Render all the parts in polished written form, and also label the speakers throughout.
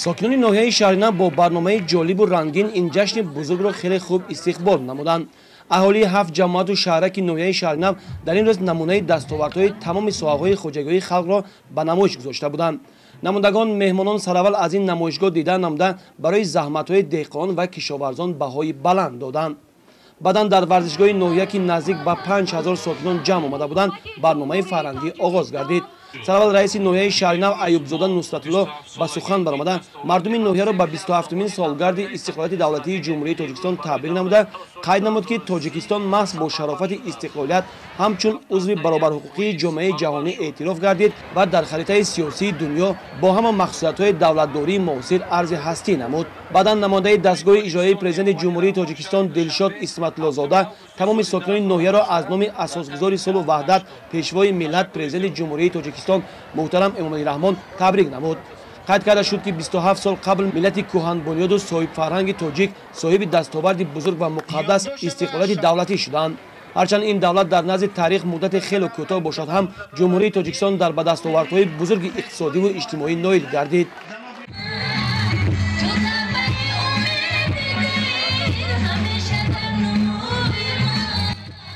Speaker 1: сокинони ноҳияи шаҳринав бо барномаи ҷолибу рангин ин ҷашни бузургро хеле хуб истиқбол намуданд. аҳолии 7 ҷамоату шаҳраки ноҳияи шаҳринав дар ин рӯз намунаи дастовардҳои тамоми соҳаҳои хоҷагоҳии халқро ба намоиш гузошта буданд. намудагон меҳмонон сараввал аз ин намоишгоҳ дидан намуда барои заҳматҳои деҳқонон ва кишоварзон баҳои баланд доданд. баъдан дар варзишгоҳи ноҳия ки наздик ба 5000 сокинон ҷамъ омада буданд, барномаи фарҳангӣ оғоз гардид. сараввал раиси ноҳияи шаҳринав Айюбзода Нусратулло ба сухан баромада мардуми ноҳияро ба 27-мин солгарди истиқлолияти давлатии ҷумҳурии Тоҷикистон табрик намуда, қайд намуд ки Тоҷикистон маҳз бо шарофати истиқлолият ҳамчун узви баробарҳуқуқии ҷомеаи ҷаҳонӣ эътироф гардид ва дар харитаи сиёсии дунё бо ҳама махсусиятҳои давлатдории муосир арзи ҳастӣ намуд. баъдан намояндаи дастгоҳи иҷроии президенти ҷумҳурии Тоҷикистон Дилшод Исматуллозода тамоми сокинони ноҳияро аз номи асосгузори сулҳу ваҳдат, пешвои миллат, президенти ҷумҳурии Тоҷикистон муҳтарам Эмомалӣ Раҳмон табрик намуд. қайд карда шуд ки 27 сол қабл миллати кӯҳанбунёду соҳибфарҳанги тоҷик соҳиби дастоварди бузург ва муқаддас истиқлолияти давлатӣ шуданд. ҳарчанд ин давлат дар назди таърих муддати хеле кӯтоҳ бошад ҳам ҷумҳурии Тоҷикистон дар ба дастовардҳои бузурги иқтисодиву иҷтимоӣ ноил гардид.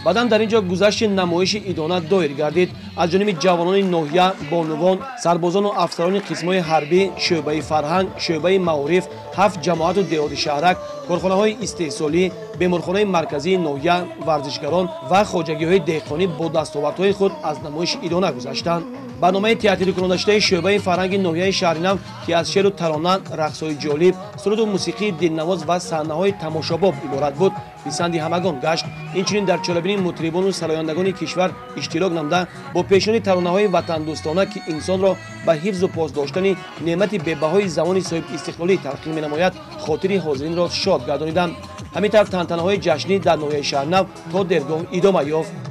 Speaker 1: баъдан дар ин ҷо гузашти намоиши идона доир гардид. аз ҷониби ҷавонони ноҳия, бонувон, сарбозону афсарони қисмҳои ҳарбӣ, шӯъбаи фарҳанг, шӯъбаи маориф, 7 ҷамоату деҳоти шаҳрак, корхонаҳои истеҳсолӣ, беморхонаи марказии ноҳия, варзишгарон ва хоҷагиҳои деҳқонӣ бо дастовардҳои худ аз намоиши идона гузаштанд. барномаи театрикунондаштаи шӯъбаи фарҳанги ноҳияи шаҳринав ки аз шеъру тарона, рақсҳои ҷолиб, суруду мусиқии дилнавоз ва саҳнаҳои тамошобоб иборат буд, писанди ҳамагон гашт. инчунин дар чорабини мутрибону сарояндагони кишвар иштирок намуда бо пешони таронаҳои ватандӯстона ки инсонро ба ҳифзу посдоштани неъмати бебаҳои замони соҳибистиқлолӣ талқин менамояд, хотири ҳозиринро шод гардониданд. ҳамин тавр тантанаҳои ҷашнӣ дар ноҳияи шаҳринав то дергоҳ идома ёфт.